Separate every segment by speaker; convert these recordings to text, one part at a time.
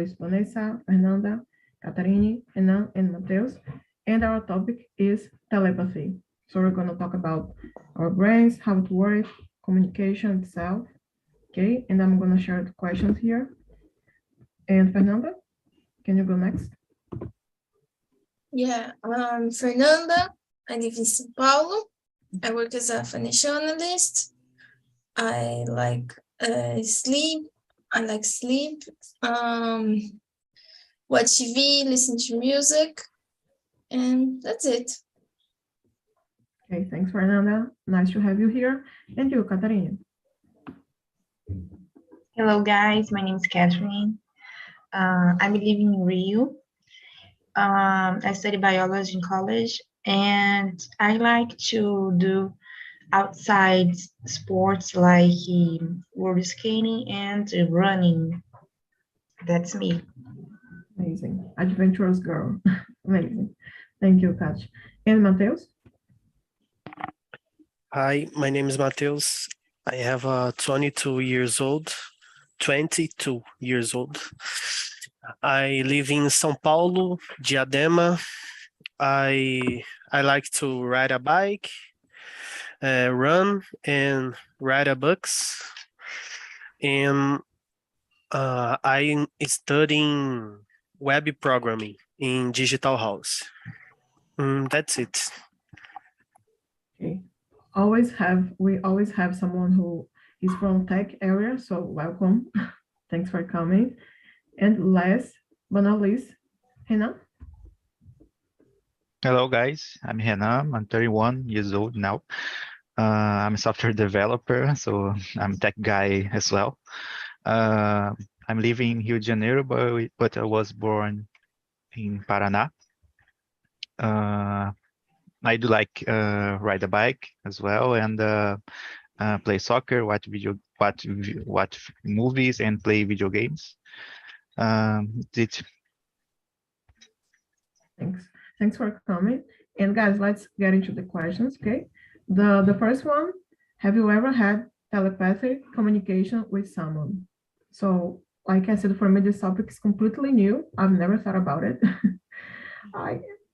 Speaker 1: with Vanessa, Fernanda, Catarine, Renan, and Mateus. And our topic is telepathy. So we're going to talk about our brains, how it works, communication itself. Okay, and I'm going to share the questions here. And Fernanda, can you go next?
Speaker 2: Yeah, I'm Fernanda. I live in São Paulo. I work as a financial analyst. I like sleep. I like sleep. Watch TV, listen to music, and that's it.
Speaker 1: Okay, thanks, Fernanda. Nice to have you here. And you, Catarina?
Speaker 3: Hello, guys. My name is Catherine. I'm living in Rio. I study biology in college, and I like to do outside sports like roller skating and running. That's me.
Speaker 1: Amazing. Adventurous girl. Amazing. Thank you, Kat. And Mateus?
Speaker 4: Hi, my name is Mateus. I have 22 years old. I live in São Paulo, Diadema. I like to ride a bike, run, and write a books. And I'm studying web programming in Digital House. That's it.
Speaker 1: Okay. We always have someone who is from tech area, so welcome. Thanks for coming. And last but not least, Renan.
Speaker 5: Hello, guys. I'm Renan. I'm 31 years old now. I'm a software developer, so I'm a tech guy as well. I'm living in Rio de Janeiro, but I was born in Paraná. I do like ride a bike as well and play soccer, watch movies, and play video games. Thanks
Speaker 1: for coming. And guys, let's get into the questions, okay? The first one, have you ever had telepathic communication with someone? So like I said, for me, this topic is completely new. I've never thought about it.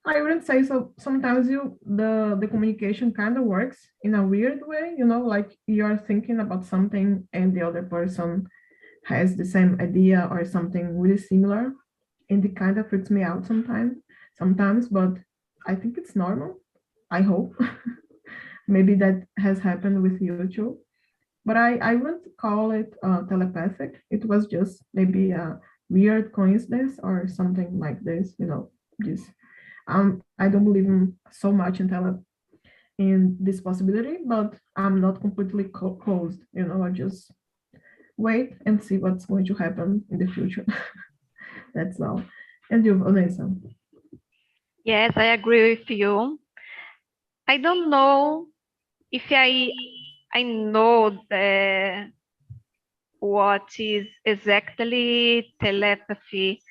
Speaker 1: I wouldn't say so. Sometimes the communication kind of works in a weird way, like you're thinking about something and the other person has the same idea or something really similar. And it kind of freaks me out sometimes, but I think it's normal. I hope. Maybe that has happened with you too. But I wouldn't call it telepathic. It was just maybe a weird coincidence or something like this, just I don't believe so much in this possibility, but I'm not completely closed. I just wait and see what's going to happen in the future. That's all. And you, Vanessa?
Speaker 6: Yes, I agree with you. I don't know if I know what is exactly telepathy.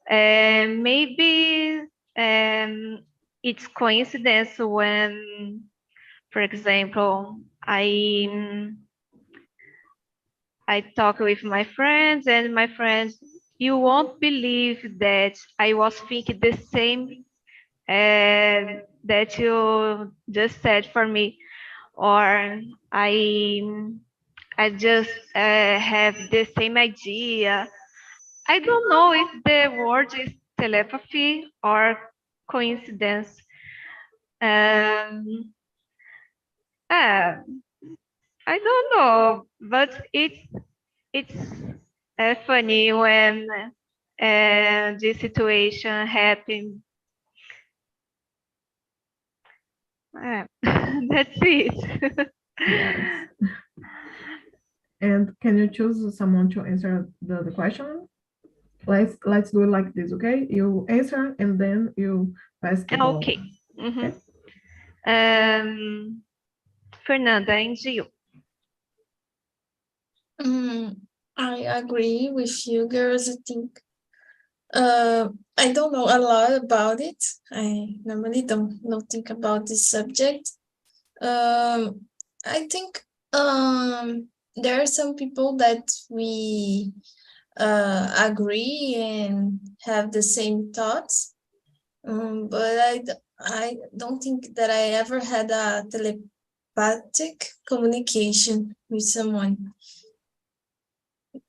Speaker 6: Maybe it's coincidence when, for example, I talk with my friends and my friends, you won't believe that I was thinking the same that you just said for me, or I just have the same idea. I don't know if the word is telepathy or coincidence. I don't know, but it's funny when this situation happened. That's it.
Speaker 1: Yes. And can you choose someone to answer the question? Let's do it like this, okay? You answer and then you pass the ball.
Speaker 6: Okay.
Speaker 1: Okay.
Speaker 6: Fernanda, and you?
Speaker 2: I agree with you girls. I think I don't know a lot about it. I normally don't think about this subject. I think there are some people that we agree and have the same thoughts. But I don't think that I ever had a telepathic communication with someone.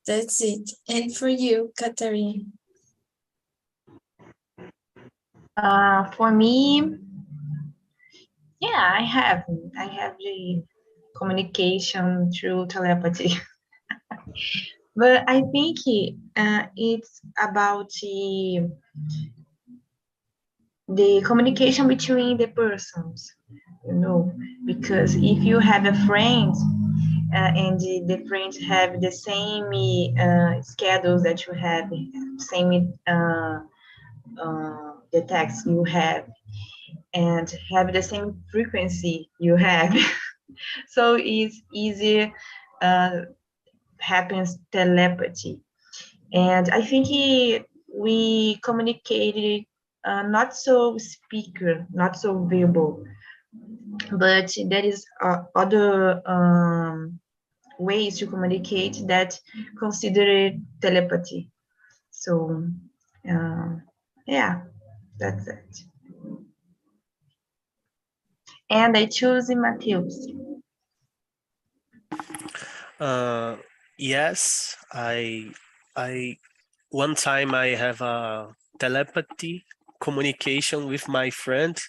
Speaker 2: That's it. And for you, Katarina?
Speaker 3: For me, yeah, I have the communication through telepathy. But I think it's about the communication between the persons, because if you have a friend and the friends have the same schedules that you have, same the text you have, and have the same frequency you have, so it's easier happens telepathy. And I think we communicated not so speaker, not so verbal, but there is other ways to communicate that consider telepathy. So yeah, that's it. And I choose Mateus.
Speaker 4: Yes, I one time I have a telepathy communication with my friend.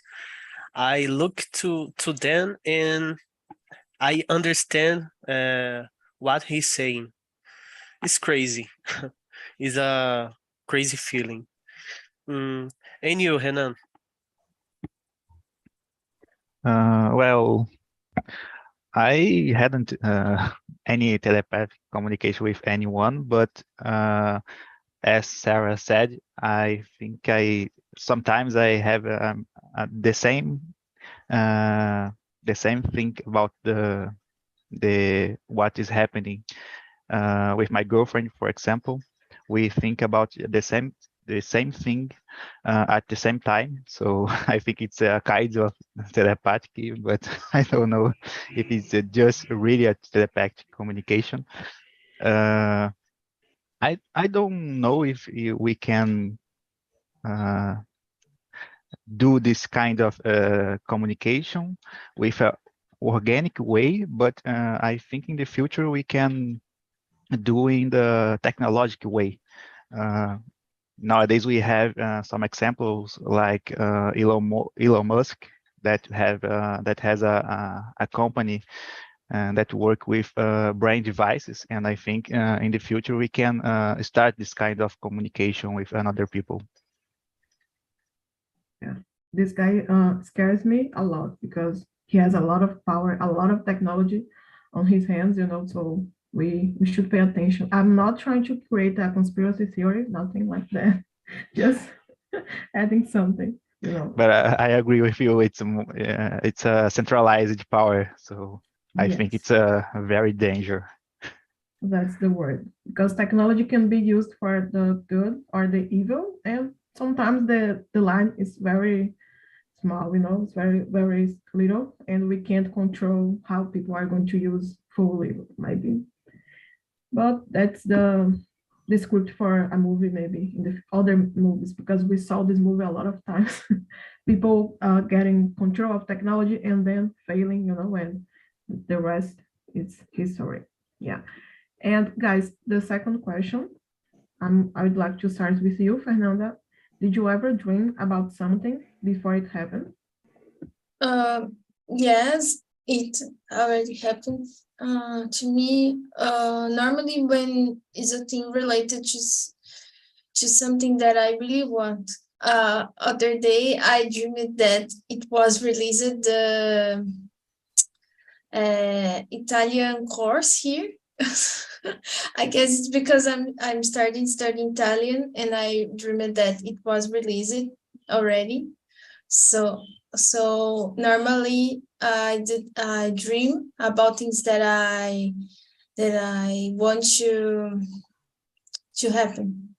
Speaker 4: I look to them and I understand what he's saying. It's crazy. It's a crazy feeling. And you, Renan?
Speaker 5: Well, I hadn't any telepathic communication with anyone, but as Sarah said, I think sometimes I have the same thing about the what is happening with my girlfriend, for example. We think about the same thing at the same time. So I think it's a kind of telepathic, but I don't know if it's just really a telepathic communication. I don't know if we can do this kind of communication with an organic way, but I think in the future we can do in the technological way. Nowadays we have some examples like Elon Musk that has a company that work with brain devices, and I think in the future we can start this kind of communication with other people.
Speaker 1: Yeah, this guy scares me a lot because he has a lot of power, a lot of technology on his hands, so we should pay attention. I'm not trying to create a conspiracy theory, nothing like that. Just adding something,
Speaker 5: But I agree with you. It's a centralized power, so I think
Speaker 1: Yes.
Speaker 5: it's a very danger.
Speaker 1: That's the word, because technology can be used for the good or the evil, and sometimes the line is very small, it's very, very little, and we can't control how people are going to use fully, maybe. But that's the script for a movie, maybe in the other movies, because we saw this movie a lot of times. People getting control of technology and then failing, when the rest is history. Yeah. And guys, the second question, I would like to start with you, Fernanda. Did you ever dream about something before it happened?
Speaker 2: Yes, it already happened to me. Normally, when is a thing related to something that I really want. Other day, I dreamed that it was released the Italian course here. I guess it's because I'm starting Italian, and I dreamed that it was released already. So normally I dream about things that I want to happen.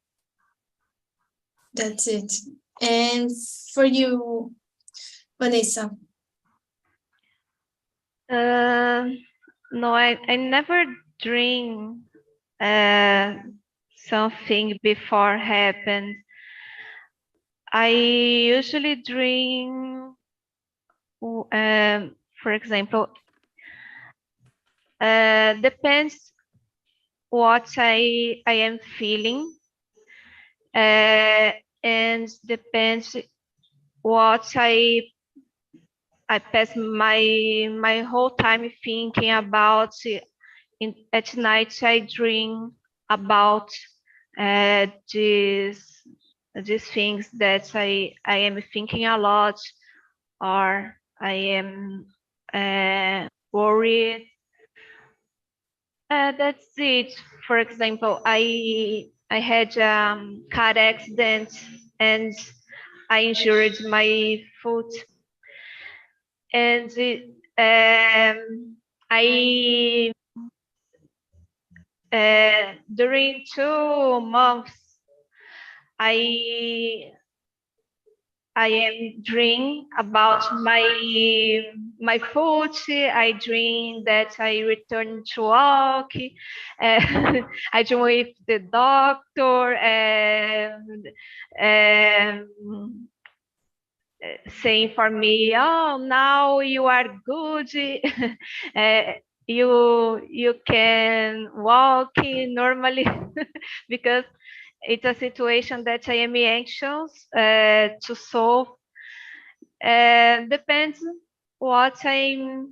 Speaker 2: That's it. And for you, Vanessa?
Speaker 6: No, I never dream something before happens. I usually dream, for example, depends what I am feeling, and depends what I pass my whole time thinking about. At night, I dream about these things that I am thinking a lot, or I am worried. That's it. For example, I had car accident and I injured my foot, and I during 2 months I am dreaming about my foot. I dream that I return to walk. I dream with the doctor and saying for me, "Oh, now you are good. uh, you can walk normally," because it's a situation that I am anxious to solve. Depends what I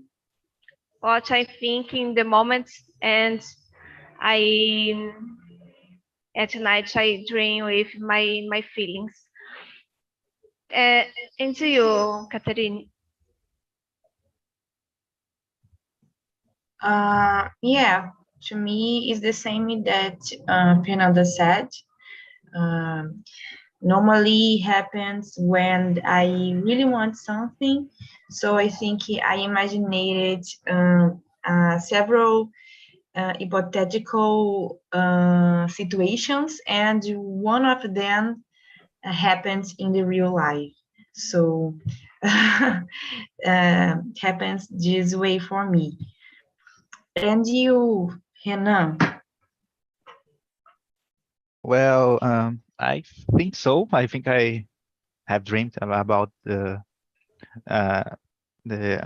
Speaker 6: think in the moment, and I at night I dream with my feelings. Into you, Catherine.
Speaker 3: Yeah, to me, it's the same that Fernanda said. Normally happens when I really want something. So I think I imaginated several hypothetical situations, and one of them happens in the real life. So happens this way for me. And you, Renan?
Speaker 5: Well, I think so. I think I have dreamed about the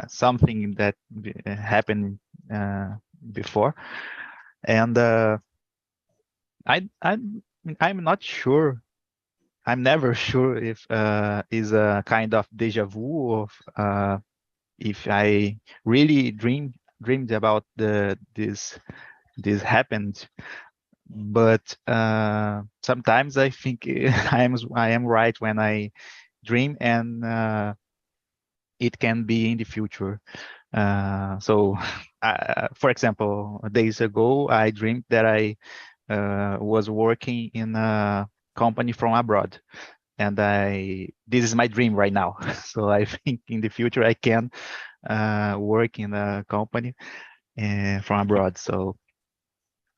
Speaker 5: something that happened before, and I'm not sure. I'm never sure if is a kind of deja vu of if I really dreamed about this happened. But sometimes I think I am right when I dream, and it can be in the future. So, for example, days ago, I dreamed that I was working in a company from abroad, and this is my dream right now. So I think in the future I can work in a company from abroad. So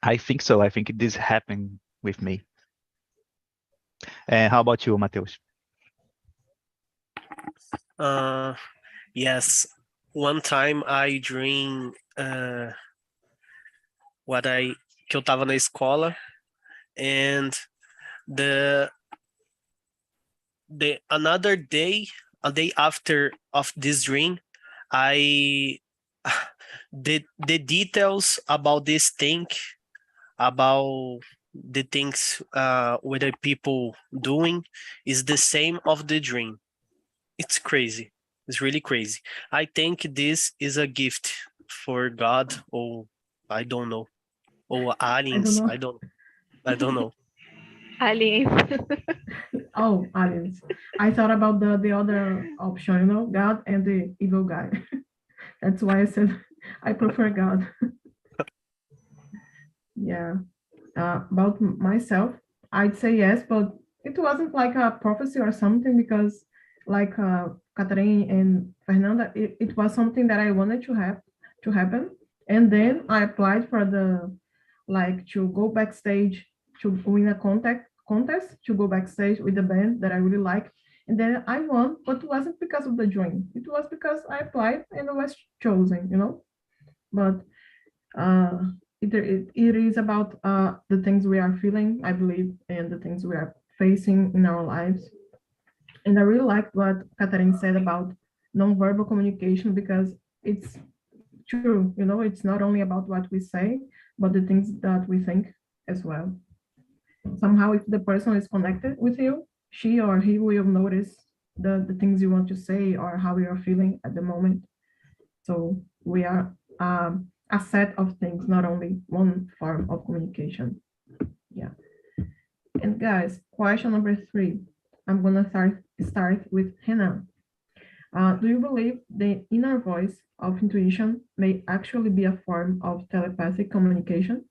Speaker 5: I think so. I think this happened with me. How about you, Mateus?
Speaker 4: Yes, one time I dream que eu tava na escola, and the another day, a day after of this dream, I the details about this thing, about the things what the people doing is the same of the dream. It's crazy. It's really crazy. I think this is a gift for God, or I don't know, or aliens.
Speaker 1: know.
Speaker 4: I don't know.
Speaker 6: Aliens.
Speaker 1: Oh, aliens. I thought about the other option, you know, God and the evil guy. That's why I said I prefer God. Yeah. About myself, I'd say yes, but it wasn't like a prophecy or something, because like Catherine and Fernanda, it was something that I wanted to happen. And then I applied for the, like, to go backstage to win a contest to go backstage with the band that I really like. And then I won, but it wasn't because of the dream. It was because I applied and I was chosen, you know. But it is about the things we are feeling, I believe, and the things we are facing in our lives. And I really liked what Catherine said about nonverbal communication, because it's true, it's not only about what we say, but the things that we think as well. Somehow, if the person is connected with you, she or he will notice the things you want to say or how you're feeling at the moment. So we are a set of things, not only one form of communication. Yeah. And guys, question number 3. I'm gonna start with Hannah. Do you believe the inner voice of intuition may actually be a form of telepathic communication?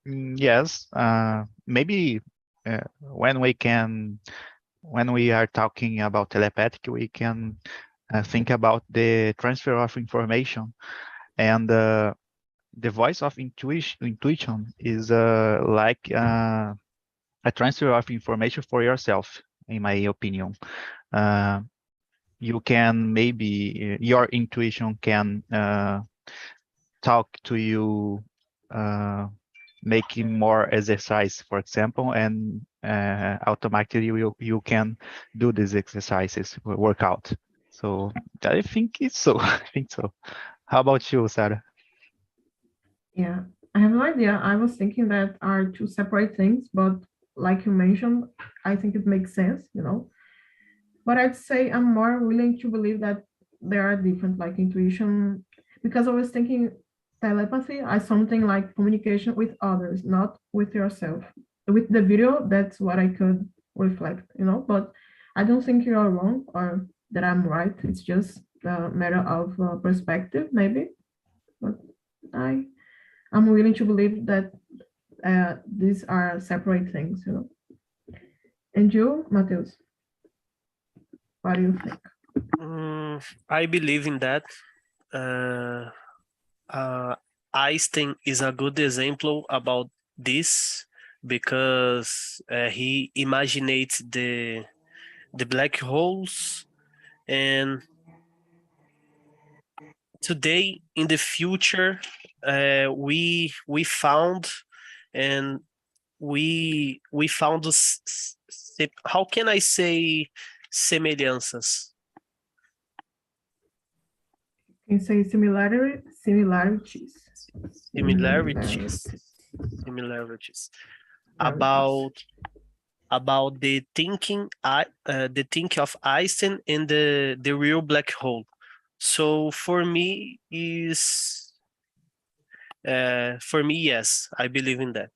Speaker 5: Yes, maybe when we are talking about telepathic, we can think about the transfer of information, and the voice of intuition is like a transfer of information for yourself, in my opinion. You can maybe your intuition can talk to you, making more exercise, for example, and automatically you can do these exercises, work out. So I think it's so. I think so. How about you, Sarah?
Speaker 1: Yeah, I have no idea. I was thinking that are two separate things, but like you mentioned, I think it makes sense, But I'd say I'm more willing to believe that there are different, like intuition, because I was thinking telepathy as something like communication with others, not with yourself. With the video, that's what I could reflect, but I don't think you're wrong or that I'm right. It's just a matter of perspective, maybe. But I'm willing to believe that these are separate things, And you, Mateus, what do you think?
Speaker 4: I believe in that. Einstein is a good example about this, because he imaginates the black holes, and today in the future we found, and we found how can I say semelhanças?
Speaker 1: You say similarities.
Speaker 4: Similarities about the thinking of Einstein and the real black hole. So for me, yes, I believe in that.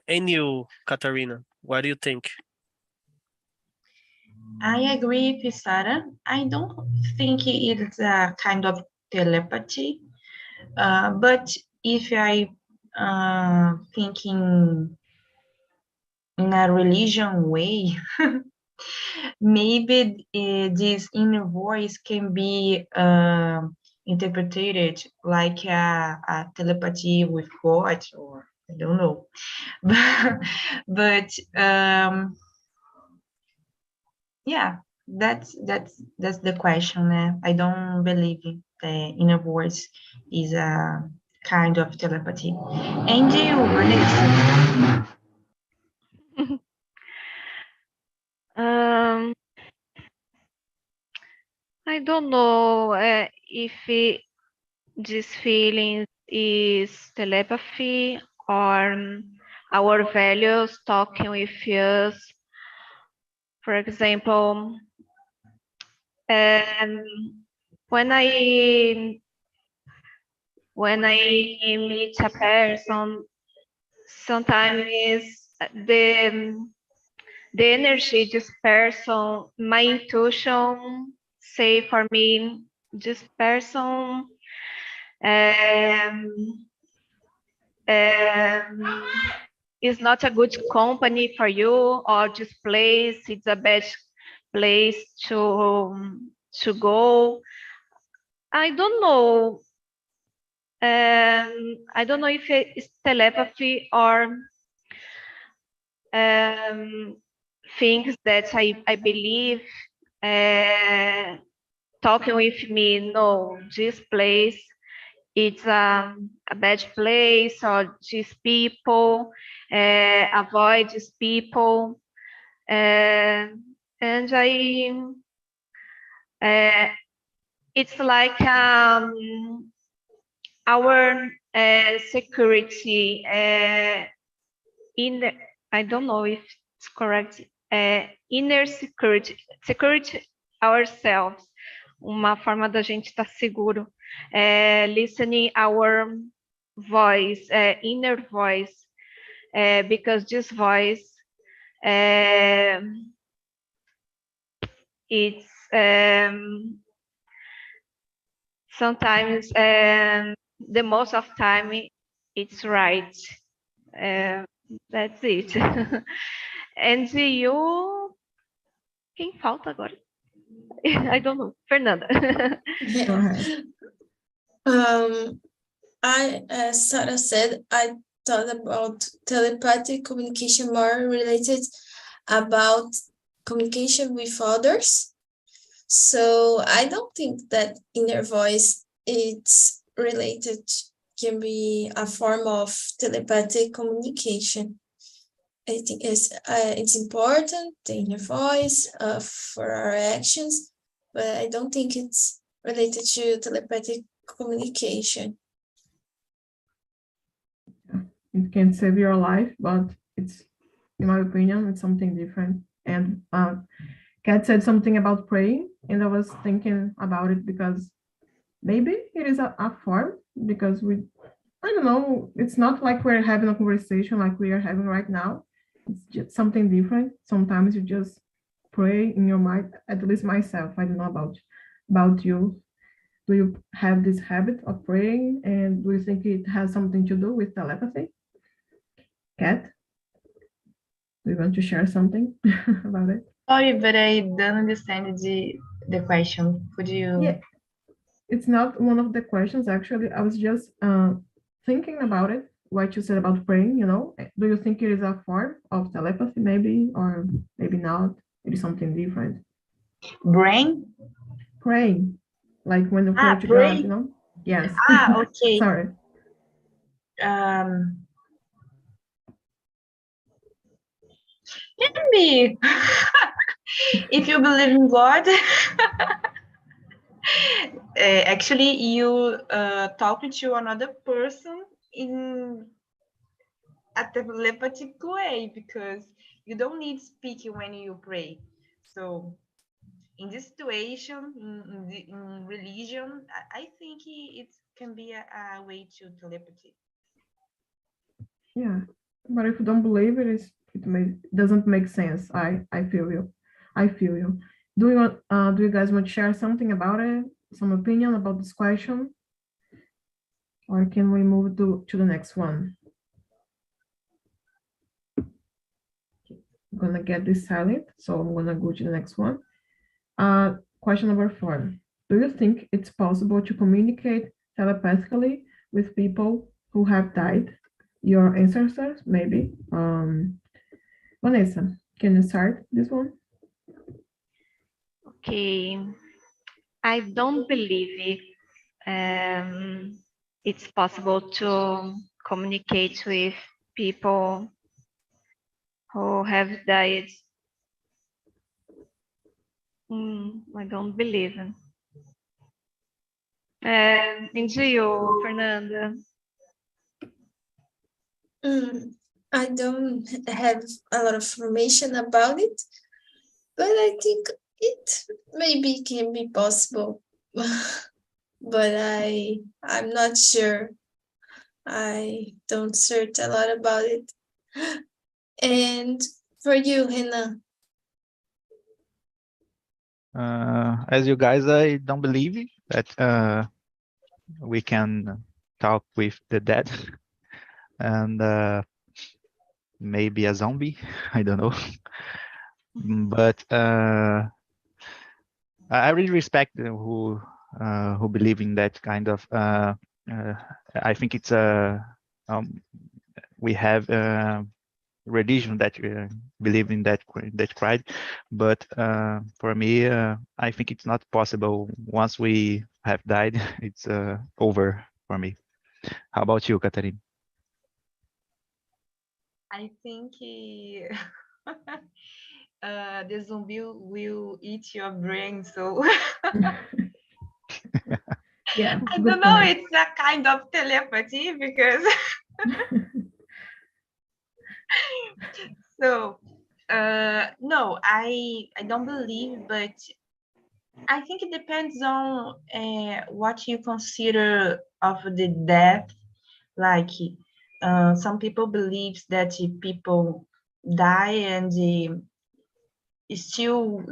Speaker 4: And you, Katarina, what do you think?
Speaker 3: I agree with Sarah. I don't think it's a kind of telepathy, but if I thinking in a religion way, maybe this inner voice can be interpreted like a telepathy with God, or I don't know. But yeah, that's the question. I don't believe the inner voice is a kind of telepathy. And you, Vanessa?
Speaker 6: I don't know if this feeling is telepathy or our values talking with us. For example, when I meet a person, sometimes the energy this person, my intuition say for me, this person is not a good company for you, or this place is a bad place to go. I don't know. I don't know if it's telepathy or things that I believe talking with me. No, this place it's a bad place, or these people, avoid these people. And it's like our security in, I don't know if it's correct, inner security ourselves, uma forma da gente estar seguro, listening our voice, inner voice, because this voice, it's sometimes, the most of time, it's right. That's it. And you, quem falta agora? I don't know. Fernanda.
Speaker 1: Go ahead.
Speaker 2: As Sarah said, I thought about telepathic communication more related about communication with others. So I don't think that inner voice it's related, can be a form of telepathic communication. I think it's important, the inner voice, for our actions, but I don't think it's related to telepathic communication.
Speaker 1: It can save your life, but it's, in my opinion, it's something different. And Kat said something about praying, and I was thinking about it because maybe it is a form, because I don't know, it's not like we're having a conversation like we are having right now. It's just something different. Sometimes you just pray in your mind, at least myself. I don't know about you. Do you have this habit of praying, and do you think it has something to do with telepathy? Kat, do you want to share something about it?
Speaker 3: Sorry, but I don't understand the question. Could you?
Speaker 1: Yeah, it's not one of the questions, actually. I was just thinking about it, what you said about praying, you know. Do you think it is a form of telepathy, maybe, or maybe not? It is something different.
Speaker 3: Brain?
Speaker 1: Praying, like when you pray to
Speaker 3: pray.
Speaker 1: God, you know? Yes.
Speaker 3: Okay.
Speaker 1: Sorry.
Speaker 3: Maybe. If you believe in God, actually you talk to another person in a telepathic way, because you don't need speaking when you pray. So in this situation, in religion, I think it can be a way to telepathy.
Speaker 1: Yeah, but if you don't believe it, doesn't make sense. I feel you. I feel you. Do you guys want to share something about it? Some opinion about this question? Or can we move to the next one? I'm gonna get this silent, so I'm gonna go to the next one. Question number 4. Do you think it's possible to communicate telepathically with people who have died? Your ancestors, maybe. Vanessa, can you start this one?
Speaker 6: Okay, I don't believe it. It's possible to communicate with people who have died. I don't believe it. Into you, Fernanda.
Speaker 2: I don't have a lot of information about it, but I think it maybe can be possible. But I'm not sure. I don't search a lot about it. And for you, Hannah?
Speaker 5: As you guys, I don't believe that we can talk with the dead and maybe a zombie. I don't know. But I really respect who believe in that kind of. I think it's we have religion that believe in that cried, but for me, I think it's not possible. Once we have died, it's over for me. How about you, Catherine?
Speaker 3: I think the zombie will eat your brain. So
Speaker 1: Yeah,
Speaker 3: I
Speaker 1: good
Speaker 3: don't know.
Speaker 1: point.
Speaker 3: It's a kind of telepathy because so no, I don't believe, but I think it depends on what you consider of the death. Like some people believe that people die and still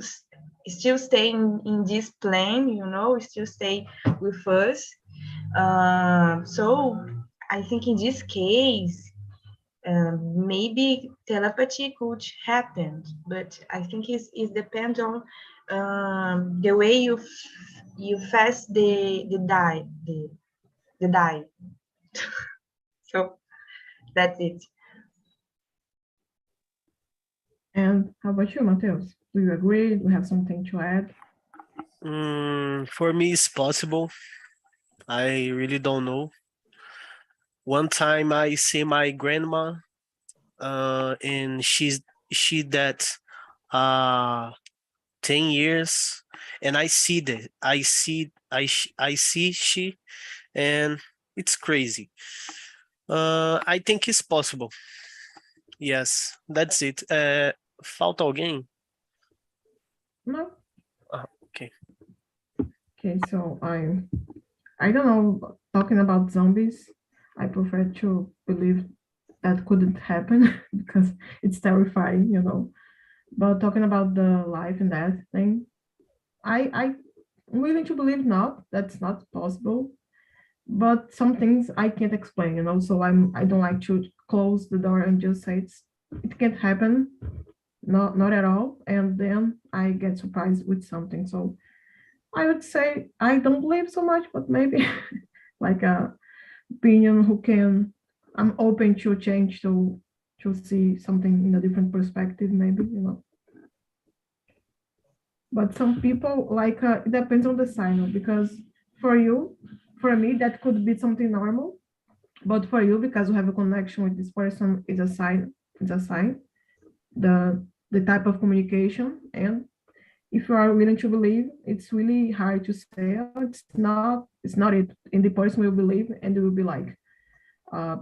Speaker 3: still stay in this plane, you know, still stay with us. So I think in this case, maybe telepathy could happen, but I think it depends on the way you face the die. So that's it.
Speaker 1: And how about you, Mateus? Do you agree? Do you have something to add?
Speaker 4: For me, it's possible. I really don't know. One time I see my grandma, and she dead 10 years, and I see that I see she, and it's crazy. I think it's possible. Yes, that's it. Falta alguém?
Speaker 1: No?
Speaker 4: Okay.
Speaker 1: Okay, so I don't know, talking about zombies, I prefer to believe that couldn't happen because it's terrifying, you know. But talking about the life and death thing, I'm willing to believe not, that's not possible. But some things I can't explain, you know. So I don't like to close the door and just say it can't happen, not at all. And then I get surprised with something. So I would say I don't believe so much, but maybe like a opinion who can, I'm open to change to see something in a different perspective, maybe, you know. But some people like it depends on the sign, because for you, for me, that could be something normal, but for you, because you have a connection with this person, is a sign. It's a sign. The type of communication, and if you are willing to believe, it's really hard to say, oh, it's not it. And the person will believe, and they will be like, uh,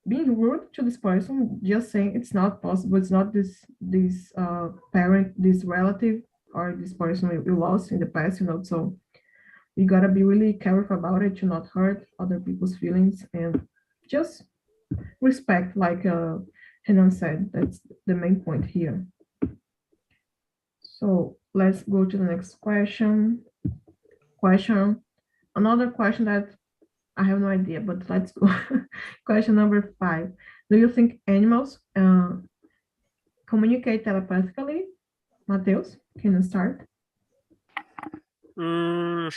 Speaker 1: being rude to this person, just saying it's not possible. It's not this parent, this relative, or this person we lost in the past, you know. So you gotta be really careful about it to not hurt other people's feelings and just respect, like Renan said. That's the main point here. So let's go to the next question. Another question that I have no idea, but let's go. Question number 5. Do you think animals communicate telepathically? Mateus, can you start?
Speaker 4: Mm,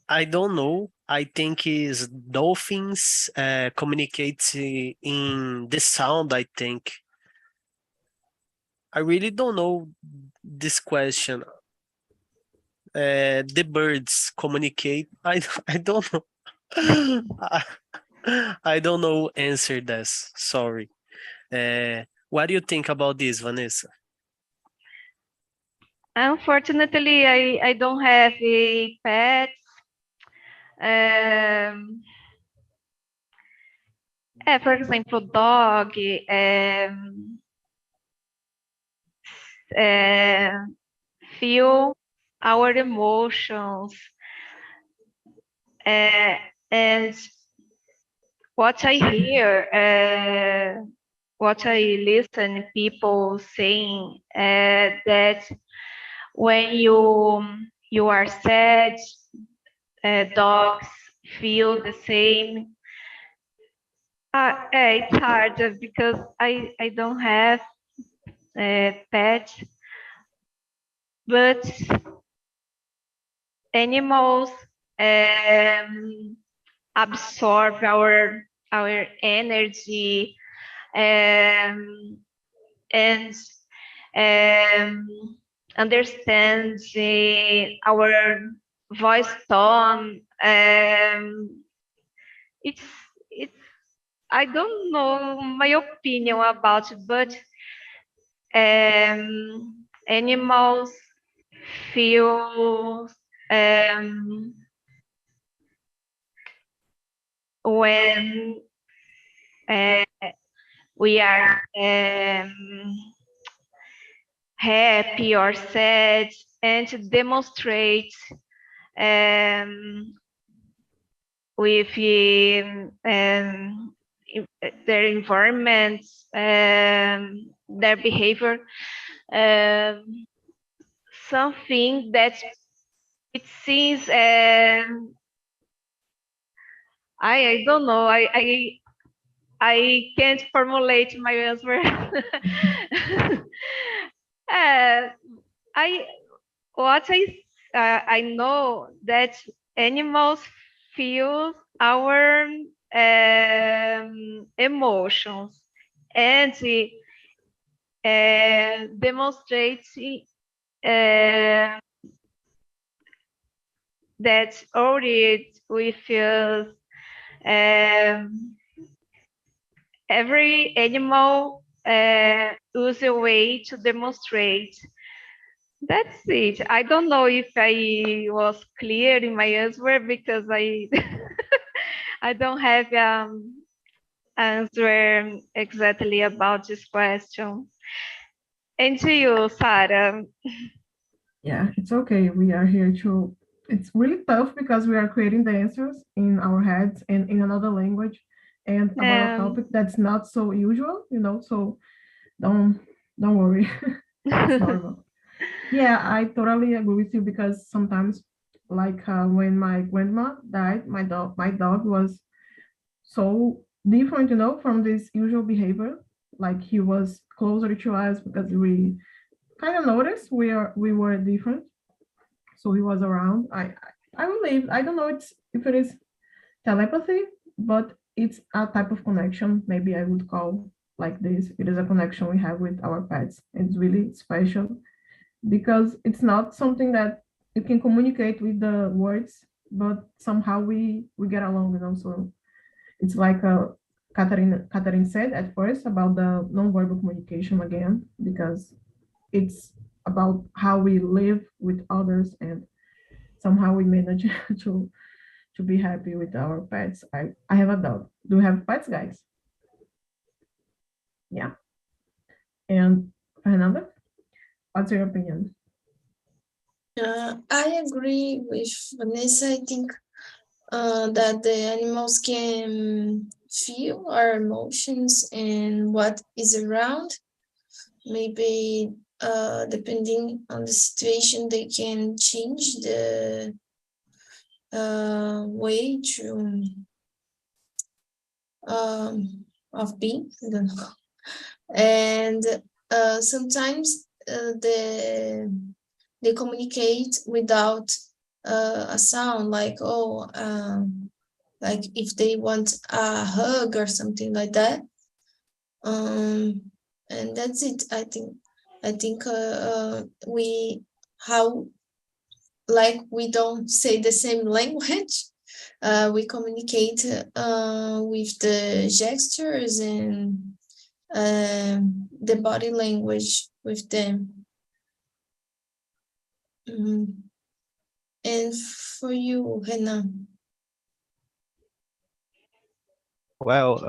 Speaker 4: I don't know. I think is dolphins communicate in the sound, I think. I really don't know this question. The birds communicate. I don't know. I don't know answer this. Sorry. What do you think about this, Vanessa?
Speaker 6: Unfortunately, I don't have a pet. For example, dog feel our emotions, and what I hear, what I listen people saying, that when you are sad, dogs feel the same. It's hard because I don't have a pet, but animals absorb our energy, and um, understand our voice tone, it's it's I don't know my opinion about it, but animals feel when we are happy or sad, and to demonstrate with their environment, their behavior, something that it seems I don't know, I can't formulate my answer. I know that animals feel our emotions, and demonstrate that already we feel every animal use a way to demonstrate. That's it. I don't know if I was clear in my answer, because I I don't have answer exactly about this question. And to you, Sarah.
Speaker 1: Yeah, it's okay. We are here to, it's really tough because we are creating the answers in our heads and in another language and about a topic that's not so usual, so don't don't worry. It's normal. Yeah, I totally agree with you because sometimes, like when my grandma died, my dog was so different, from this usual behavior. Like he was closer to us because we kind of noticed we were different. So he was around. I believe, I don't know if it is telepathy, but it's a type of connection. Maybe I would call like this. It is a connection we have with our pets. It's really special because it's not something that you can communicate with the words, but somehow we get along, So it's like Catherine said at first about the nonverbal communication again, because it's about how we live with others and somehow we manage to be happy with our pets. I have a dog. Do you have pets, guys? Yeah. And Fernanda, what's your opinion?
Speaker 2: I agree with Vanessa. I think that the animals can feel our emotions and what is around. Maybe depending on the situation, they can change the way to of being. I don't know. And sometimes they communicate without a sound, like like if they want a hug or something like that. And that's it. I think we how like we don't say the same language. We communicate with the gestures and the body language with them. And for you, Hannah?
Speaker 5: Well,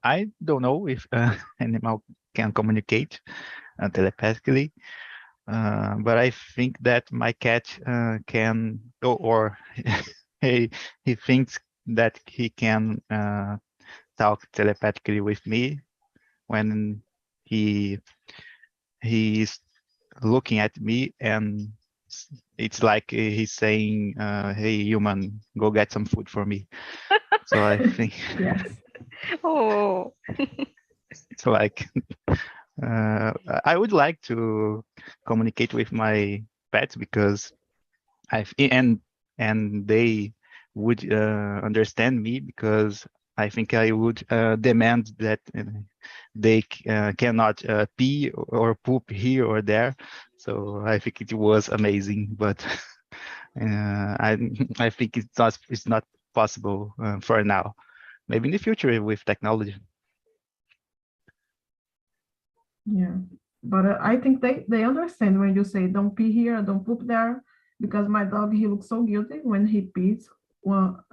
Speaker 5: I don't know if animal can communicate telepathically, but I think that my cat can, or he thinks that he can talk telepathically with me when he is looking at me, and it's like he's saying, "Hey, human, go get some food for me." So I think
Speaker 1: Yes.
Speaker 6: Oh.
Speaker 5: it's like I would like to communicate with my pets because and they would understand me, because I think I would demand that they cannot pee or poop here or there. So I think it was amazing, but I think it's not possible for now. Maybe in the future with technology.
Speaker 1: Yeah, but I think they understand when you say don't pee here, don't poop there, because my dog, he looks so guilty when he pees well,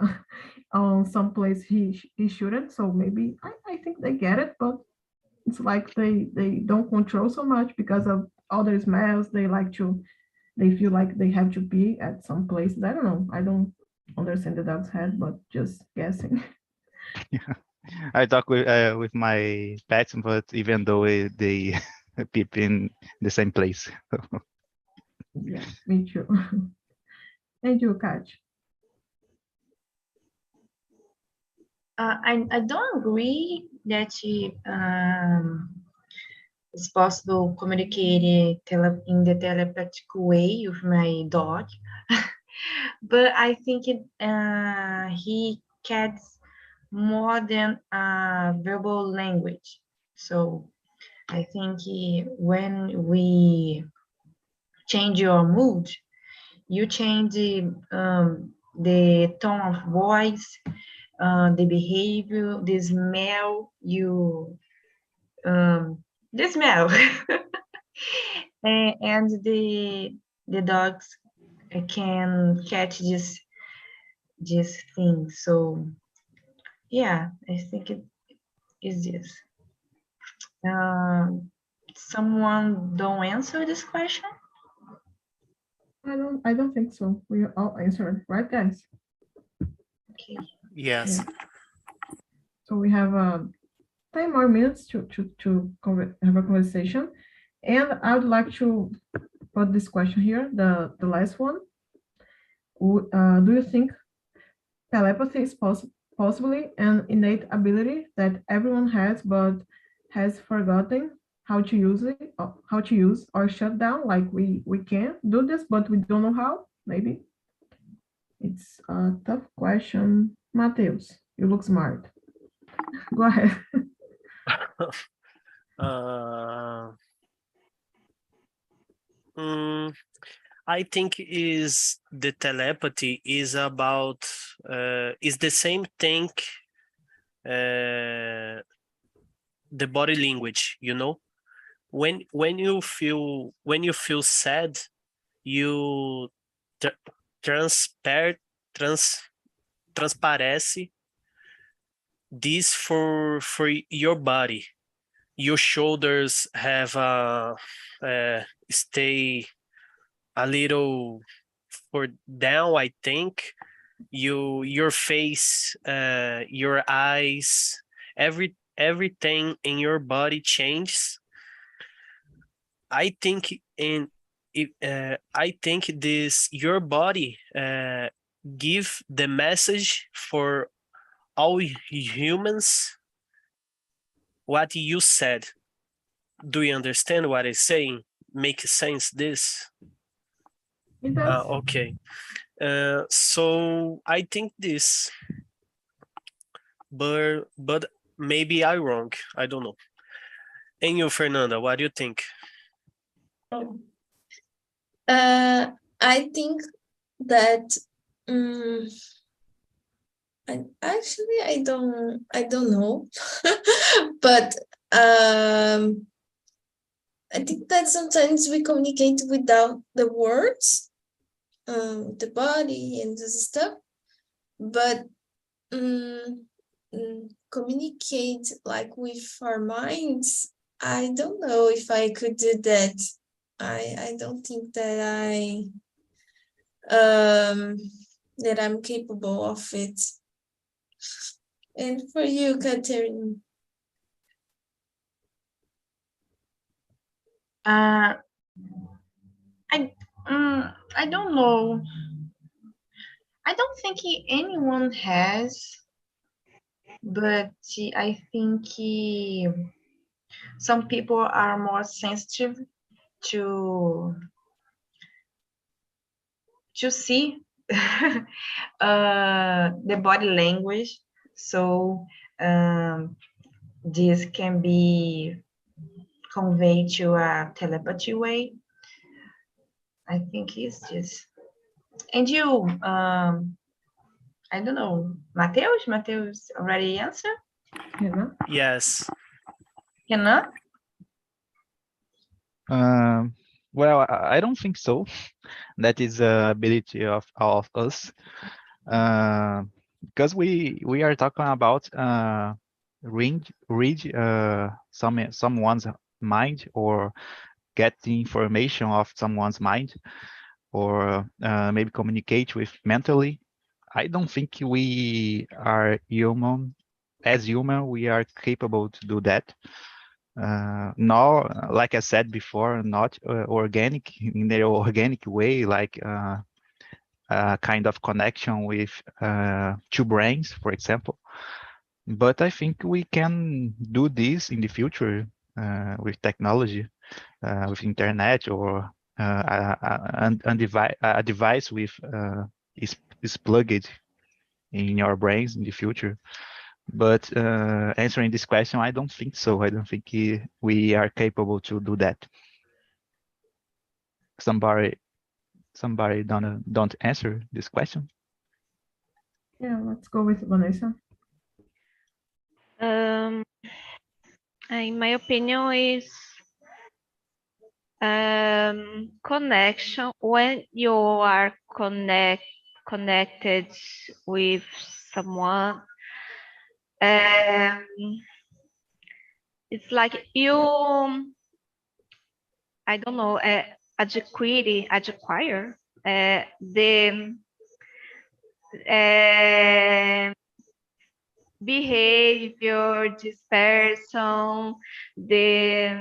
Speaker 1: on some place he shouldn't. So maybe I think they get it, but it's like they don't control so much because of other smells. They feel like they have to pee at some places. I don't know. I don't understand the dog's head, but just guessing.
Speaker 5: Yeah. I talk with my pets, but even though they peep in the same place.
Speaker 1: Yeah, me too. And you, Kat?
Speaker 3: I don't agree that it's possible communicate in the telepathic way with my dog, but I think he gets more than verbal language. So I think when we change your mood, you change the tone of voice, the behavior, the smell, the smell, and the dogs can catch this thing. So yeah, I think it is this. Someone don't answer this question?
Speaker 1: I don't think so. We all answered, right, guys?
Speaker 3: Okay.
Speaker 4: Yes.
Speaker 1: Yeah. So we have 10 more minutes to have a conversation. And I would like to put this question here, the last one. Do you think telepathy is possibly an innate ability that everyone has, but has forgotten how to use it, how to use or shut down? Like we can do this, but we don't know how, maybe? It's a tough question. Mateus, you look smart. Go ahead.
Speaker 4: I think is the telepathy is about is the same thing the body language, you know. When you feel sad, you transparece this for your body. Your shoulders have stay a little for down, I think. Your face, your eyes, everything in your body changes. I think I think this your body give the message for all humans what you said. Do you understand what I'm saying? Make sense this?
Speaker 1: It does.
Speaker 4: Okay. So I think this, but maybe I'm wrong. I don't know. And you, Fernanda, what do you think?
Speaker 2: I think that I don't know, but I think that sometimes we communicate without the words, the body and this stuff, but communicate like with our minds. I don't know if I could do that. I don't think that that I'm capable of it. And for you, Catherine?
Speaker 3: I don't know. I don't think anyone has, but I think some people are more sensitive to see the body language. So this can be conveyed to a telepathy way. I think it's just. And you, I don't know. Mateus? Mateus already answered?
Speaker 1: Renan?
Speaker 4: Yes.
Speaker 3: Renan?
Speaker 5: Well, I don't think so. That is a ability of all of us, because we are talking about read someone's mind, or get the information of someone's mind, or maybe communicate with mentally. I don't think we are human. As human, we are capable to do that. No, like I said before, not organic in the organic way, like kind of connection with two brains, for example. But I think we can do this in the future with technology, with internet, or a device with is plugged in your brains in the future. But answering this question, I don't think so. I don't think we are capable to do that. Somebody don't answer this question.
Speaker 1: Yeah, let's go with Vanessa.
Speaker 6: In my opinion, is connection. When you are connected with someone, it's like you, I don't know, acquire the behavior, this person, the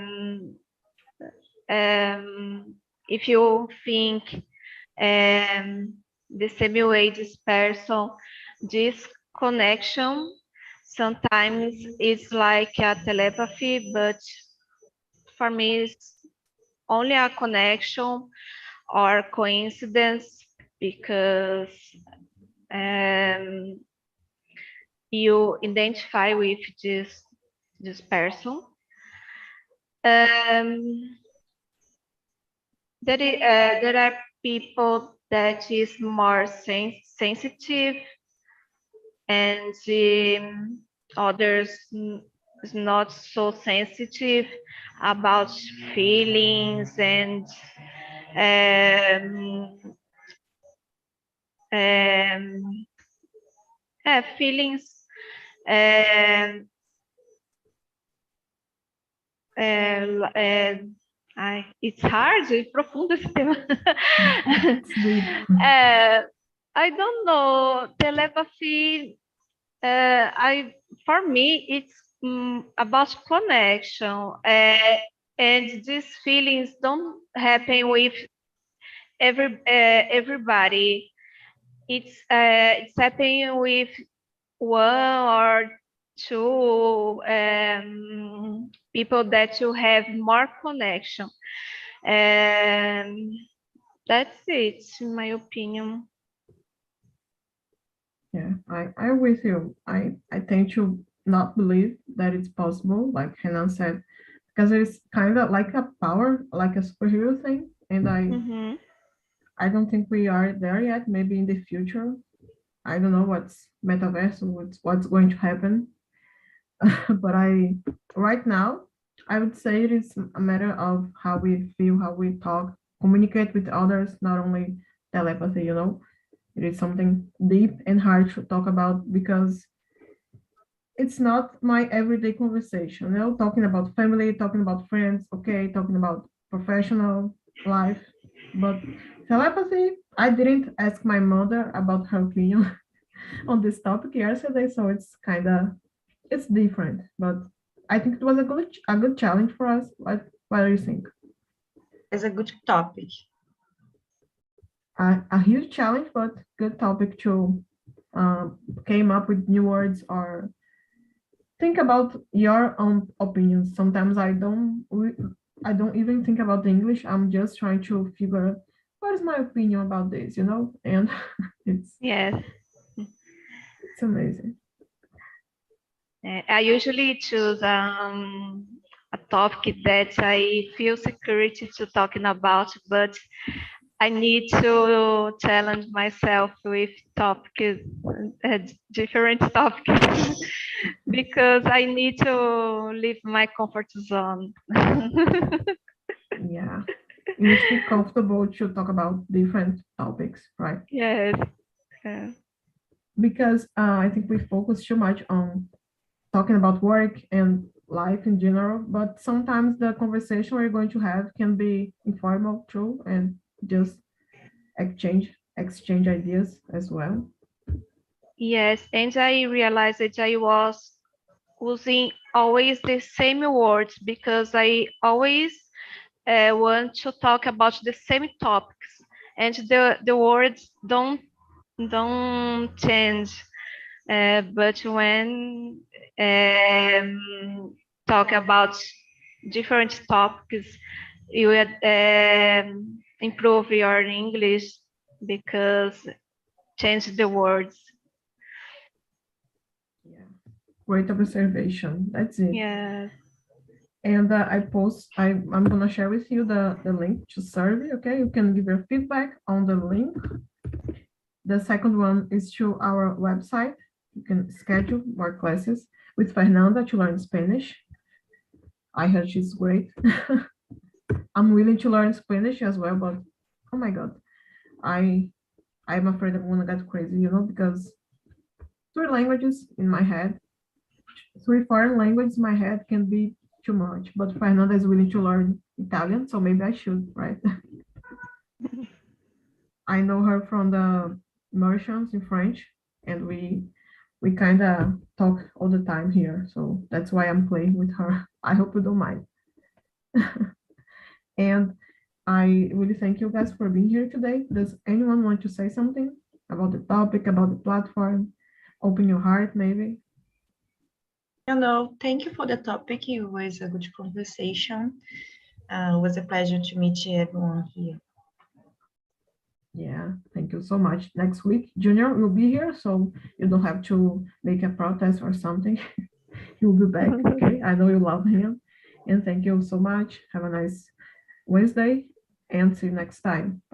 Speaker 6: if you think the same way this person, this connection sometimes it's like a telepathy, but for me it's only a connection or coincidence, because you identify with this person. There are people that is more sensitive, and others is not so sensitive about feelings and feelings. It's hard, it's profundo esse tema. I don't know, telepathy, for me, it's about connection, and these feelings don't happen with everybody. It's happening with one or two people that you have more connection. That's it, in my opinion.
Speaker 1: Yeah, I'm with you. I tend to not believe that it's possible, like Renan said, because it's kind of like a power, like a superhero thing, and I don't think we are there yet. Maybe in the future, I don't know what's metaverse, what's going to happen. But right now, I would say it is a matter of how we feel, how we talk, communicate with others, not only telepathy, you know. It is something deep and hard to talk about because it's not my everyday conversation, you know, talking about family, talking about friends, okay, talking about professional life. But telepathy, I didn't ask my mother about her opinion on this topic yesterday, so it's different. But I think it was a good challenge for us. What do you think?
Speaker 3: It's a good topic.
Speaker 1: A huge challenge, but good topic to came up with new words or think about your own opinions. Sometimes I don't even think about the English. I'm just trying to figure out what is my opinion about this, you know? And it's amazing.
Speaker 6: I usually choose a topic that I feel security to talking about, but I need to challenge myself with topics, different topics, because I need to leave my comfort zone.
Speaker 1: Yeah. You need to be comfortable to talk about different topics, right?
Speaker 6: Yes. Yeah.
Speaker 1: Because I think we focus too much on talking about work and life in general, but sometimes the conversation we're going to have can be informal too, and just exchange ideas as well.
Speaker 6: Yes, and I realized that I was using always the same words because I always want to talk about the same topics, and the words don't change. But when talk about different topics, you would improve your English because change the words.
Speaker 1: Yeah. Great observation. That's it.
Speaker 6: Yeah.
Speaker 1: And I'm gonna share with you the link to survey, okay? You can give your feedback on the link. The second one is to our website. You can schedule more classes with Fernanda to learn Spanish. I heard she's great. I'm willing to learn Spanish as well, but oh my God, I'm afraid I'm gonna get crazy, because three languages in my head, three foreign languages in my head can be too much, but Fernanda is willing to learn Italian, so maybe I should, right? I know her from the immersions in French, and we kind of talk all the time here, so that's why I'm playing with her. I hope you don't mind. And I really thank you guys for being here today. Does anyone want to say something about the topic, about the platform? Open your heart, maybe.
Speaker 3: Hello, thank you for the topic. It was a good conversation. It was a pleasure to meet everyone here.
Speaker 1: Yeah, thank you so much. Next week, Junior will be here, so you don't have to make a protest or something. He will be back, okay? I know you love him. And thank you so much. Have a nice Wednesday and see you next time.